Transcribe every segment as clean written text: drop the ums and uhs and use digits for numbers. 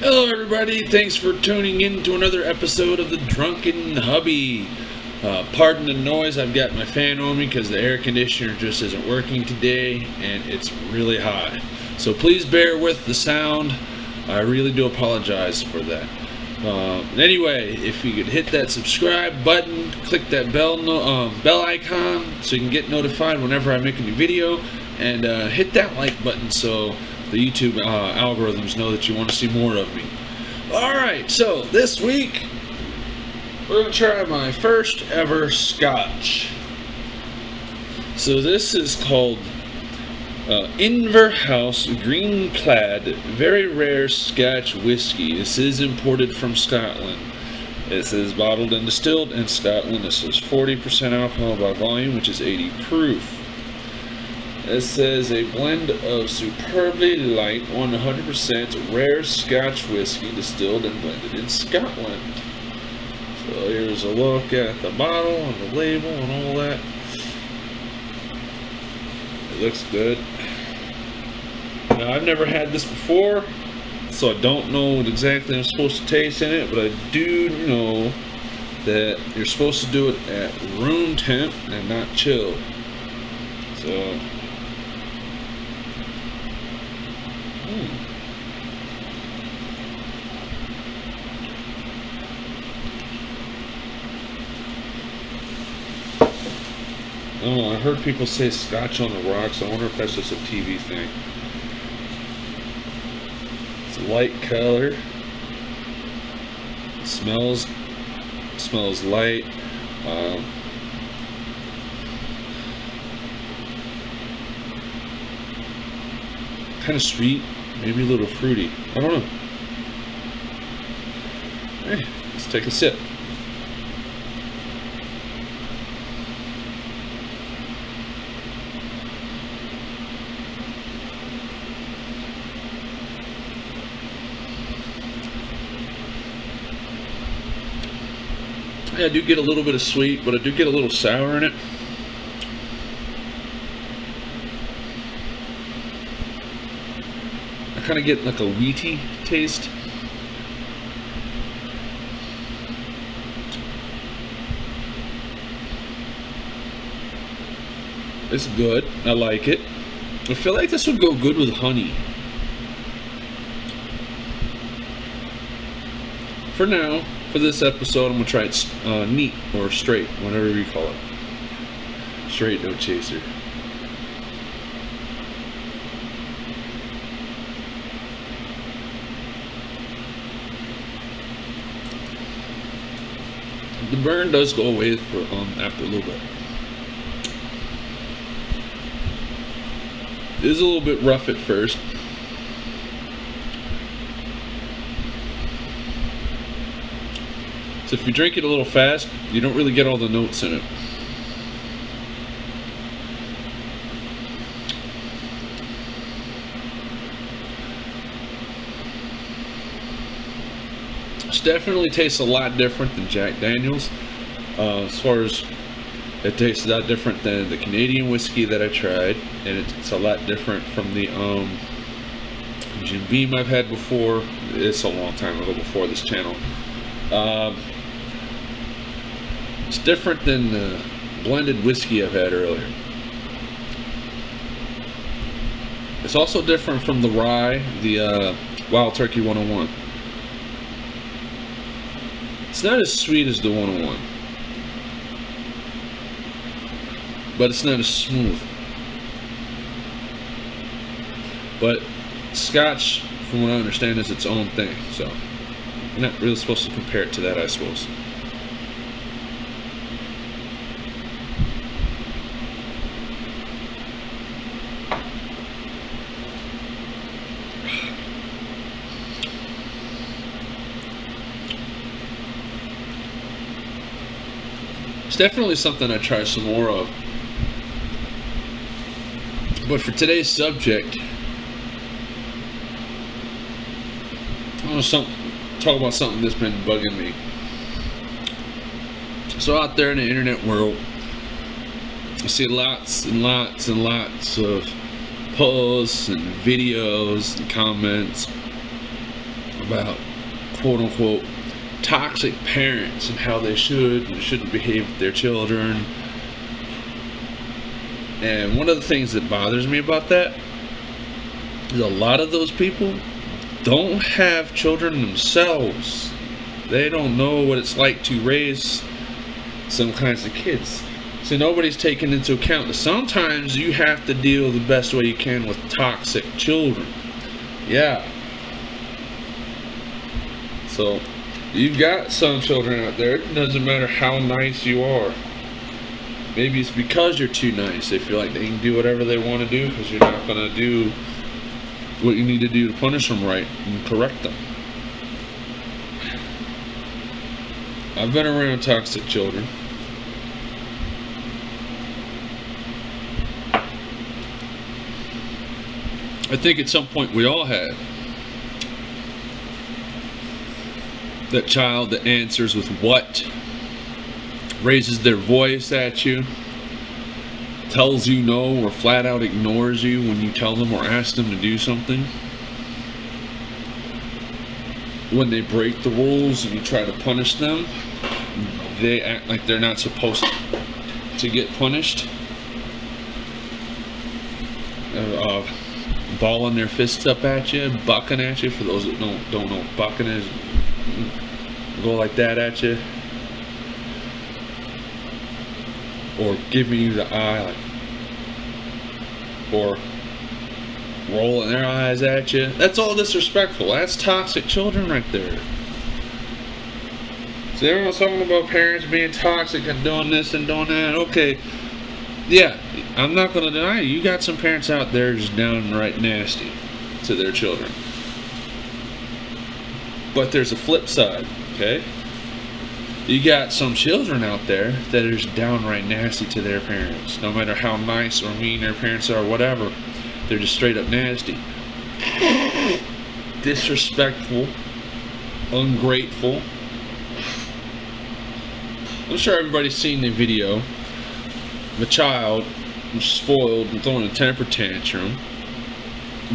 Hello everybody, thanks for tuning in to another episode of the Drunken Hubby. Pardon the noise, I've got my fan on me because the air conditioner just isn't working today and it's really hot. So please bear with the sound, I really do apologize for that. Anyway, if you could hit that subscribe button, click that bell icon so you can get notified whenever I make a new video, and hit that like button so the YouTube algorithms know that you want to see more of me. Alright, so this week we're going to try my first ever scotch. So this is called Inverhouse Green Plaid Very Rare Scotch Whiskey. This is imported from Scotland. It says bottled and distilled in Scotland. This is 40% alcohol by volume, which is 80 proof. It says a blend of superbly light 100% rare Scotch whiskey distilled and blended in Scotland. So here's a look at the bottle and the label and all that. It looks good. Now I've never had this before, so I don't know what exactly I'm supposed to taste in it, but I do know that you're supposed to do it at room temp and not chilled. So oh, I heard people say Scotch on the rocks. I wonder if that's just a TV thing. It's a light color. It smells light. Kind of sweet, maybe a little fruity. I don't know. Hey, let's take a sip. Yeah, I do get a little bit of sweet, but I do get a little sour in it. I kind of get like a wheaty taste. It's good. I like it. I feel like this would go good with honey. For now, for this episode, I'm going to try it neat or straight, whatever you call it. Straight, no chaser. The burn does go away for, after a little bit. It is a little bit rough at first. So if you drink it a little fast, you don't really get all the notes in it. It definitely tastes a lot different than Jack Daniel's. As far as it tastes a lot different than the Canadian whiskey that I tried, and it's a lot different from the Jim Beam I've had before. It's a long time ago before this channel. It's different than the blended whiskey I've had earlier. It's also different from the rye, the Wild Turkey 101. It's not as sweet as the 101, but it's not as smooth. But Scotch, from what I understand, is its own thing, so you're not really supposed to compare it to that, I suppose. It's definitely something I try some more of. But for today's subject, I want to talk about something that's been bugging me. So out there in the internet world, I see lots and lots and lots of posts and videos and comments about quote unquote toxic parents and how they should and shouldn't behave with their children. And one of the things that bothers me about that is a lot of those people don't have children themselves. They don't know what it's like to raise some kinds of kids. So nobody's taken into account that sometimes you have to deal the best way you can with toxic children. Yeah. So you've got some children out there, it doesn't matter how nice you are. Maybe it's because you're too nice. They feel like they can do whatever they want to do because you're not going to do what you need to do to punish them right and correct them. I've been around toxic children. I think at some point we all had that child that answers with what, raises their voice at you, tells you no, or flat out ignores you when you tell them or ask them to do something. When they break the rules and you try to punish them, they act like they're not supposed to get punished. Balling their fists up at you, bucking at you. For those that don't know what bucking is, go like that at you. Or giving you the eye, like, or rolling their eyes at you. That's all disrespectful. That's toxic children right there. So everyone's talking about parents being toxic and doing this and doing that. Okay, yeah, I'm not going to deny you got some parents out there just downright nasty to their children. But there's a flip side, okay? You got some children out there that are just downright nasty to their parents. No matter how nice or mean their parents are, whatever, they're just straight up nasty. Disrespectful, ungrateful. I'm sure everybody's seen the video of a child who's spoiled and throwing a temper tantrum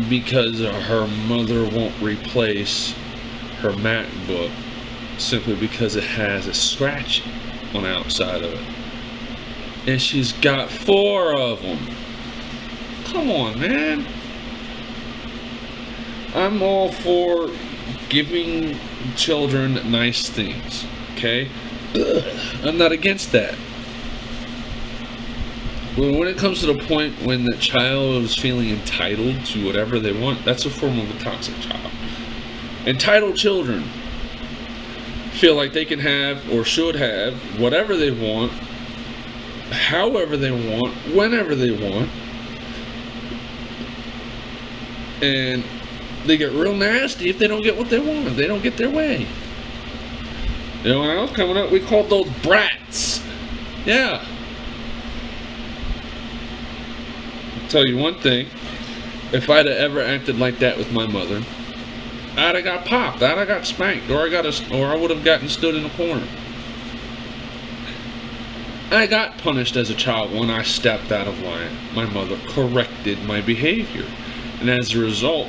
because her mother won't replace her MacBook simply because it has a scratch on the outside of it. And she's got 4 of them. Come on, man. I'm all for giving children nice things, okay? I'm not against that. But when it comes to the point when the child is feeling entitled to whatever they want, that's a form of a toxic child. Entitled children feel like they can have or should have whatever they want, however they want, whenever they want. And they get real nasty if they don't get what they want, if they don't get their way. You know, when I was coming up, we called those brats. Yeah. I'll tell you one thing. If I'd have ever acted like that with my mother, I'd have got popped, I'd have got spanked, or I would have gotten stood in a corner. I got punished as a child when I stepped out of line. My mother corrected my behavior. And as a result,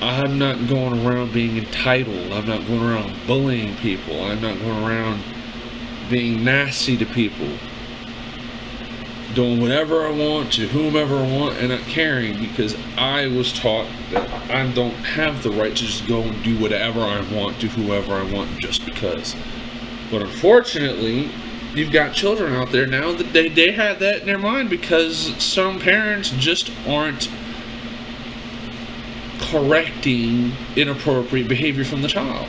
I'm not going around being entitled. I'm not going around bullying people. I'm not going around being nasty to people. Doing whatever I want to whomever I want and not caring, because I was taught that I don't have the right to just go and do whatever I want to whoever I want just because. But unfortunately, you've got children out there now that they have that in their mind because some parents just aren't correcting inappropriate behavior from the child.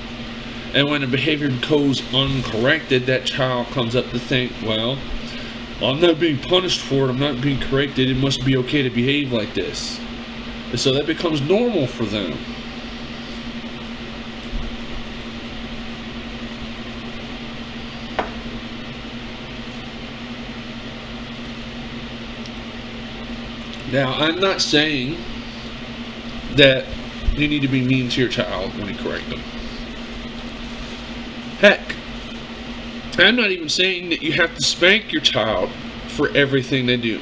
And when a behavior goes uncorrected, that child comes up to think, well, I'm not being punished for it, I'm not being corrected, it must be okay to behave like this. And so that becomes normal for them. Now, I'm not saying that you need to be mean to your child when you correct them. Heck, I'm not even saying that you have to spank your child for everything they do.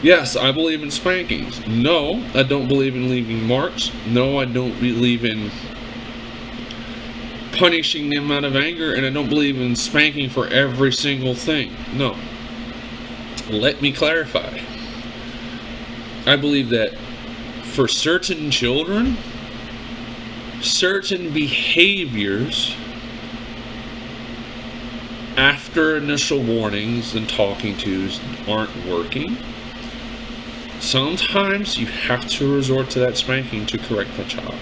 Yes, I believe in spankings. No, I don't believe in leaving marks. No, I don't believe in punishing them out of anger, and I don't believe in spanking for every single thing. No. Let me clarify. I believe that for certain children, certain behaviors after initial warnings and talking tos aren't working, sometimes you have to resort to that spanking to correct the child.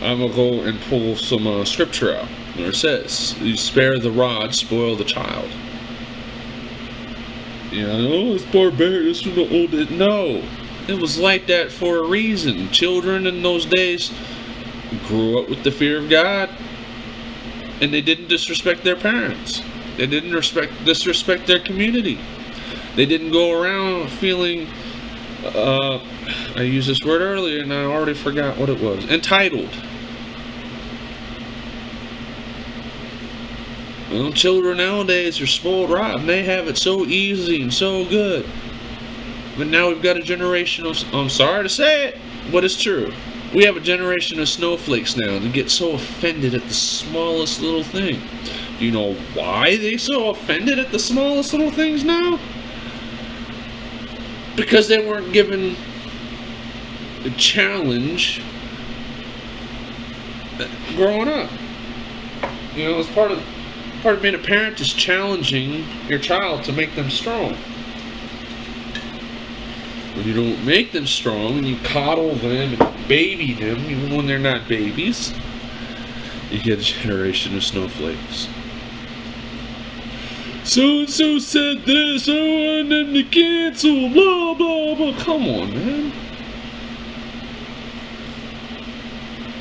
I'm going to go and pull some scripture out where it says, you spare the rod, spoil the child. You know, oh, it's barbaric, this was the old... No, it was like that for a reason. Children in those days grew up with the fear of God, and they didn't disrespect their parents. They didn't disrespect their community. They didn't go around feeling, I used this word earlier and I already forgot what it was, entitled. Well, children nowadays are spoiled rotten. They have it so easy and so good. But now we've got a generation of, I'm sorry to say it, but it's true. We have a generation of snowflakes now that get so offended at the smallest little thing. Do you know why they're so offended at the smallest little things now? Because they weren't given a challenge growing up. You know, it's part of being a parent is challenging your child to make them strong. When you don't make them strong and you coddle them and baby them, even when they're not babies, you get a generation of snowflakes. So-and-so said this, I want them to cancel, blah, blah, blah. Come on, man.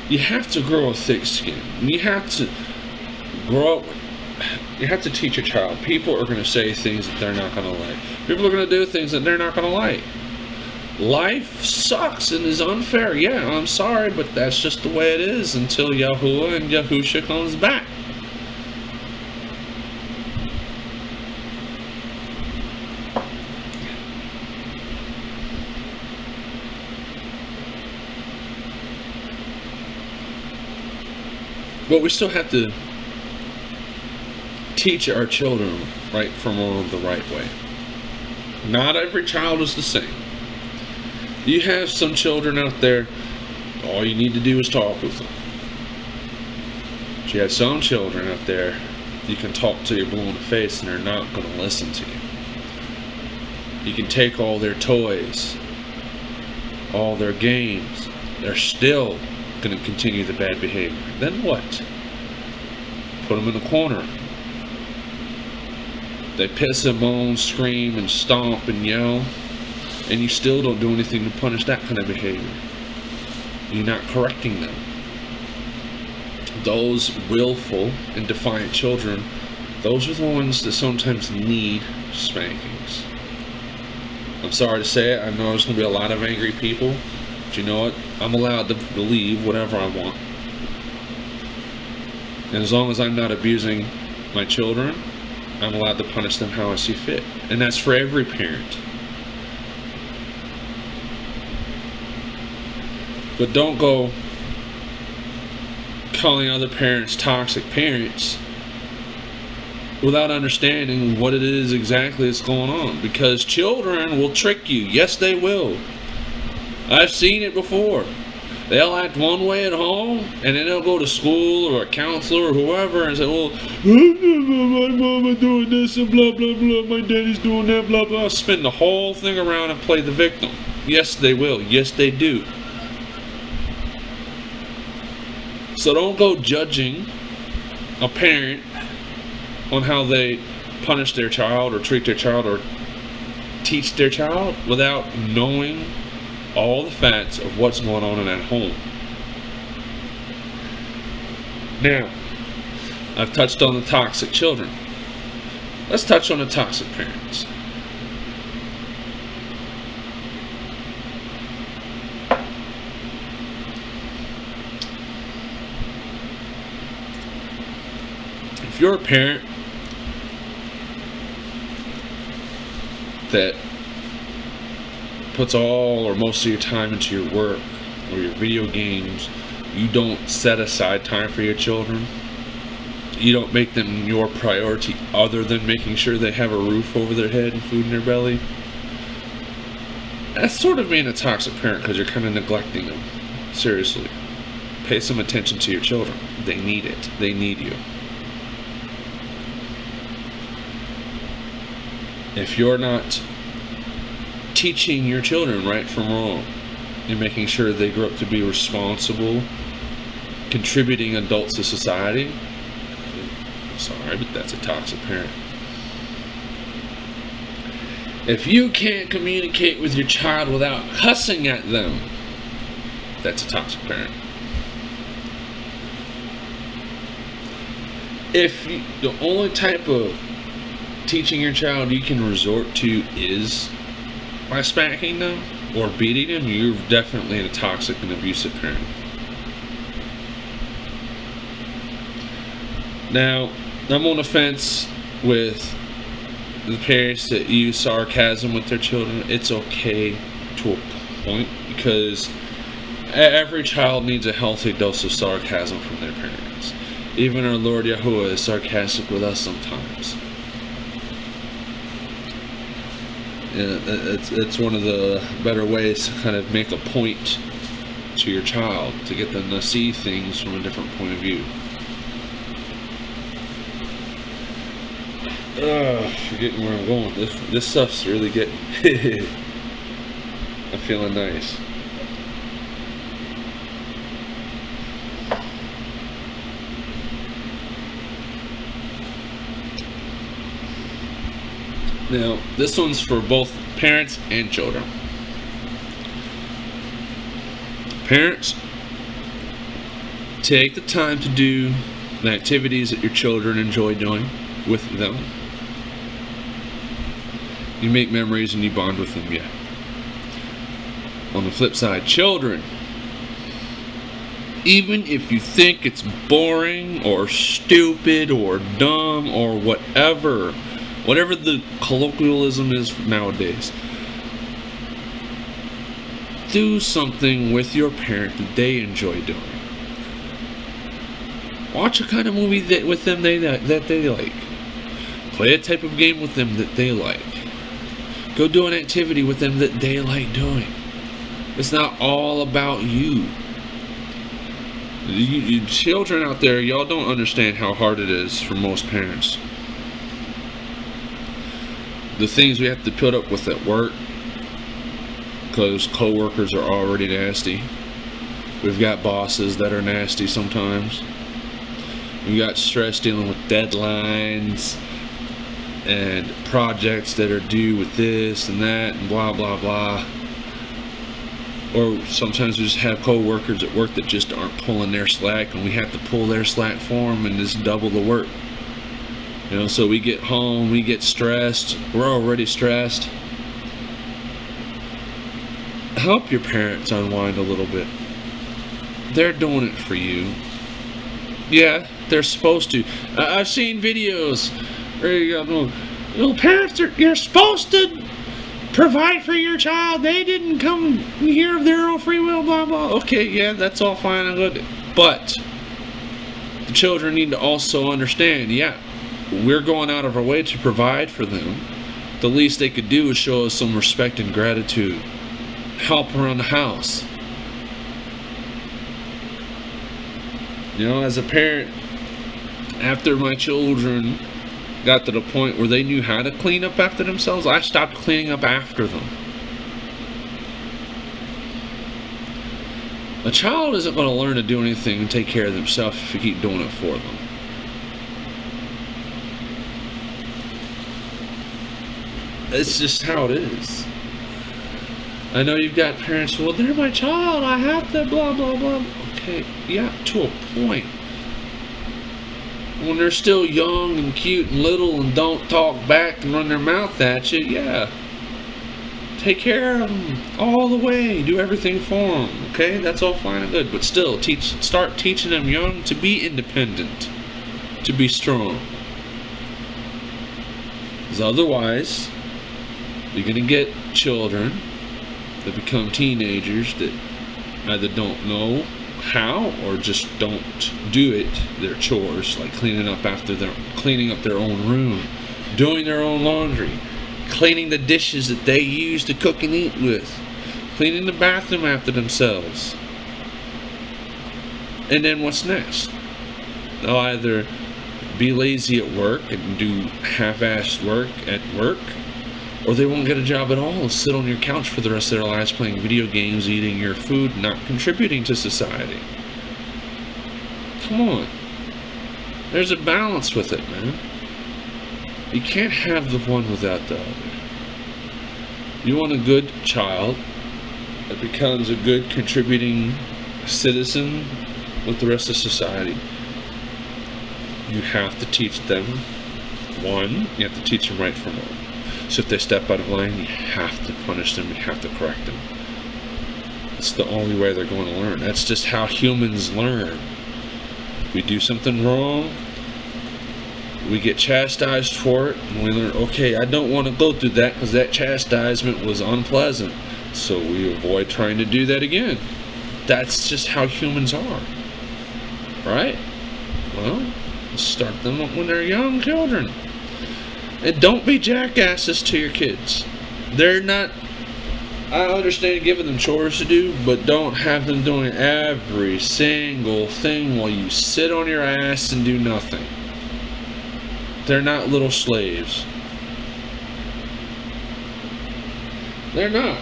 You have to grow a thick skin. You have to grow up. You have to teach a child. People are going to say things that they're not going to like. People are going to do things that they're not going to like. Life sucks and is unfair. Yeah, I'm sorry, but that's just the way it is until Yahuwah and Yahusha comes back. But we still have to teach our children right from wrong the right way. Not every child is the same. You have some children out there, all you need to do is talk with them. But you have some children out there, you can talk to your blue in the face and they're not going to listen to you. You can take all their toys, all their games, they're still going to continue the bad behavior. Then what? Put them in a corner. They piss and moan, scream and stomp and yell, and you still don't do anything to punish that kind of behavior. You're not correcting them. Those willful and defiant children, those are the ones that sometimes need spankings. I'm sorry to say it, I know there's going to be a lot of angry people, but you know what? I'm allowed to believe whatever I want. And as long as I'm not abusing my children, I'm allowed to punish them how I see fit. And that's for every parent. But don't go calling other parents toxic parents without understanding what it is exactly that's going on. Because children will trick you. Yes, they will. I've seen it before. They'll act one way at home, and then they'll go to school or a counselor or whoever and say, well, my mama doing this and blah, blah, blah, my daddy's doing that, blah, blah. Spin the whole thing around and play the victim. Yes, they will. Yes, they do. So don't go judging a parent on how they punish their child or treat their child or teach their child without knowing all the facts of what's going on in that home. Now, I've touched on the toxic children. Let's touch on the toxic parents. If you're a parent that puts all or most of your time into your work or your video games, You don't set aside time for your children. You don't make them your priority other than making sure they have a roof over their head and food in their belly. That's sort of being a toxic parent, because you're kind of neglecting them. Seriously. Pay some attention to your children. They need it. They need you. If you're not teaching your children right from wrong and making sure they grow up to be responsible, contributing adults to society, I'm sorry, but that's a toxic parent. If you can't communicate with your child without cussing at them, that's a toxic parent. If the only type of teaching your child you can resort to is by smacking them or beating them, you're definitely a toxic and abusive parent. Now, I'm on the fence with the parents that use sarcasm with their children. It's okay to a point, because every child needs a healthy dose of sarcasm from their parents. Even our Lord Yahuwah is sarcastic with us sometimes. It's one of the better ways to kind of make a point to your child, to get them to see things from a different point of view. Forgetting where I'm going. This stuff's really getting I'm feeling nice. Now, this one's for both parents and children. Parents, take the time to do the activities that your children enjoy doing with them. You make memories and you bond with them, yeah. On the flip side, children, even if you think it's boring or stupid or dumb or whatever the colloquialism is nowadays, do something with your parent that they enjoy doing. Watch a kind of movie with them that they like. Play a type of game with them that they like. Go do an activity with them that they like doing. It's not all about you. You children out there, y'all don't understand how hard it is for most parents. The things we have to put up with at work, because co-workers are already nasty. We've got bosses that are nasty sometimes. We've got stress dealing with deadlines and projects that are due with this and that and blah blah blah. Or sometimes we just have co-workers at work that just aren't pulling their slack, and we have to pull their slack for them and just double the work. You know, so we get home, we get stressed, we're already stressed. Help your parents unwind a little bit. They're doing it for you. Yeah, they're supposed to. I've seen videos where parents you're supposed to provide for your child. They didn't come here of their own free will, blah blah. Okay, yeah, that's all fine and good. But the children need to also understand, yeah, we're going out of our way to provide for them. The least they could do is show us some respect and gratitude. Help around the house. You know, as a parent, after my children got to the point where they knew how to clean up after themselves, I stopped cleaning up after them. A child isn't going to learn to do anything and take care of themselves if you keep doing it for them. It's just how it is. I know you've got parents, well, they're my child, I have to blah blah blah. Okay, yeah, to a point. When they're still young and cute and little and don't talk back and run their mouth at you, yeah, take care of them all the way, do everything for them. Okay, that's all fine and good, but still, start teaching them young to be independent, to be strong. Because otherwise, you're gonna get children that become teenagers that either don't know how, or just don't do it. Their chores, like cleaning up their own room, doing their own laundry, cleaning the dishes that they use to cook and eat with, cleaning the bathroom after themselves. And then what's next? They'll either be lazy at work and do half-assed work at work, or they won't get a job at all and sit on your couch for the rest of their lives playing video games, eating your food, not contributing to society. Come on. There's a balance with it, man. You can't have the one without the other. You want a good child that becomes a good contributing citizen with the rest of society. You have to teach them. One, you have to teach them right from wrong. So if they step out of line, you have to punish them, you have to correct them. It's the only way they're going to learn. That's just how humans learn. If we do something wrong, we get chastised for it, and we learn, okay, I don't want to go through that because that chastisement was unpleasant. So we avoid trying to do that again. That's just how humans are. Right? Well, start them up when they're young children. And don't be jackasses to your kids. They're not... I understand giving them chores to do, but don't have them doing every single thing while you sit on your ass and do nothing. They're not little slaves. They're not.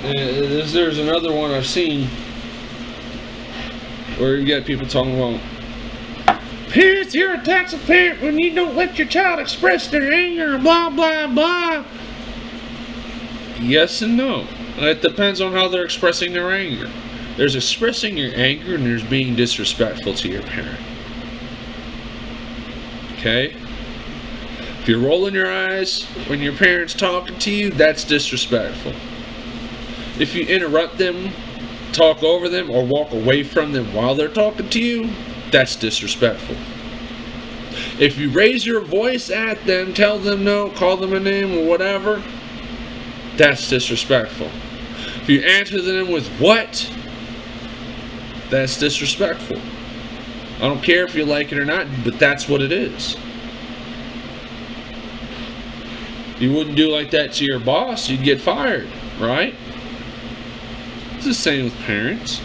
And there's another one I've seen where you got people talking about, parents, you're a toxic parent when you don't let your child express their anger, blah, blah, blah. Yes and no. It depends on how they're expressing their anger. There's expressing your anger and there's being disrespectful to your parent. Okay? If you're rolling your eyes when your parent's talking to you, that's disrespectful. If you interrupt them, talk over them, or walk away from them while they're talking to you, that's disrespectful. If you raise your voice at them, tell them no, call them a name or whatever, that's disrespectful. If you answer them with what, that's disrespectful. I don't care if you like it or not, but that's what it is. You wouldn't do like that to your boss, you'd get fired, right? It's the same with parents.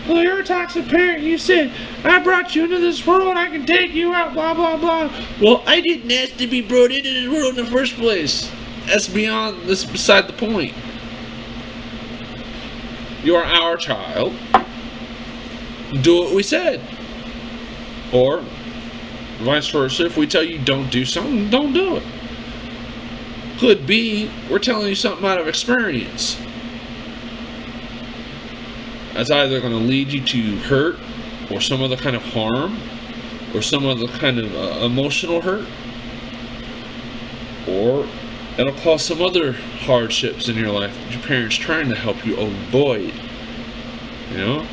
Well, you're a toxic parent. You said, I brought you into this world, I can take you out, blah, blah, blah. Well, I didn't ask to be brought into this world in the first place. That's beside the point. You are our child. Do what we said. Or, vice versa, if we tell you don't do something, don't do it. Could be, we're telling you something out of experience. That's either going to lead you to hurt, or some other kind of harm, or some other kind of emotional hurt, or it'll cause some other hardships in your life that your parents trying to help you avoid. You know,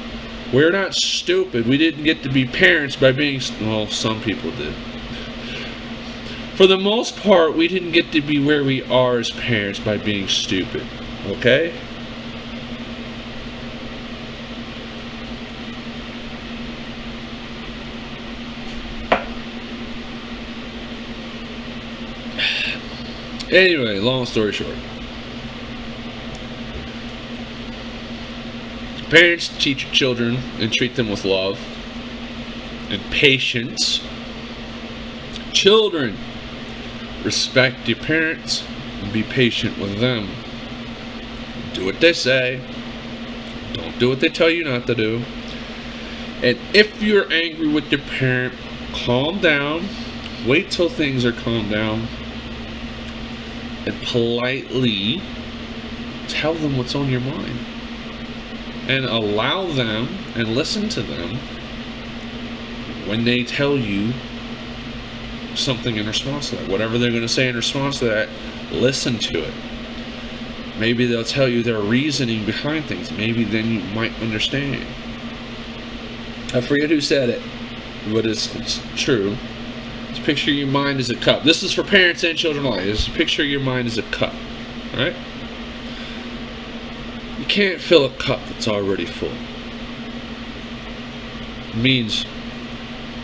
we're not stupid. We didn't get to be parents by being, well, some people did. For the most part, we didn't get to be where we are as parents by being stupid. Okay? Anyway, long story short. Parents teach your children and treat them with love and patience. Children, respect your parents and be patient with them. Do what they say. Don't do what they tell you not to do. And if you're angry with your parent, calm down. Wait till things are calmed down. And politely tell them what's on your mind. And allow them and listen to them when they tell you something in response to that. Whatever they're going to say in response to that, listen to it. Maybe they'll tell you their reasoning behind things. Maybe then you might understand. I forget who said it, but it's true. Just picture your mind as a cup. This is for parents and children alike. Just picture your mind as a cup. Alright? You can't fill a cup that's already full. It means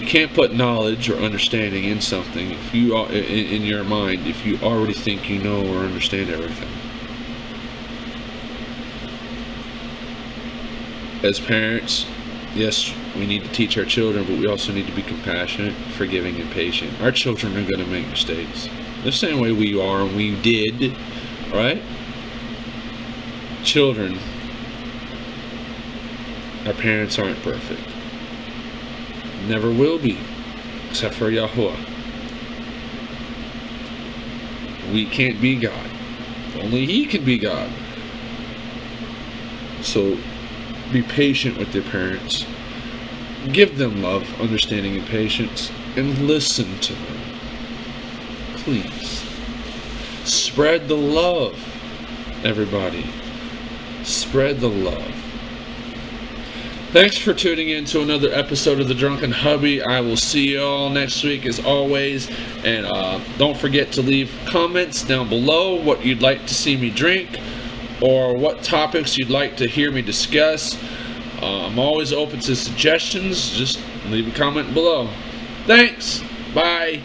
you can't put knowledge or understanding in something if you in your mind if you already think you know or understand everything. As parents, yes, we need to teach our children, but we also need to be compassionate, forgiving, and patient. Our children are going to make mistakes. The same way we are and we did, right? Children, our parents aren't perfect. Never will be, except for Yahuwah. We can't be God. Only He can be God. So, be patient with your parents. Give them love, understanding, and patience, and listen to them. Please. Spread the love, everybody. Spread the love. Thanks for tuning in to another episode of the Drunken Hubby. I will see you all next week as always. And don't forget to leave comments down below what you'd like to see me drink, or what topics you'd like to hear me discuss. I'm always open to suggestions. Just leave a comment below. Thanks. Bye.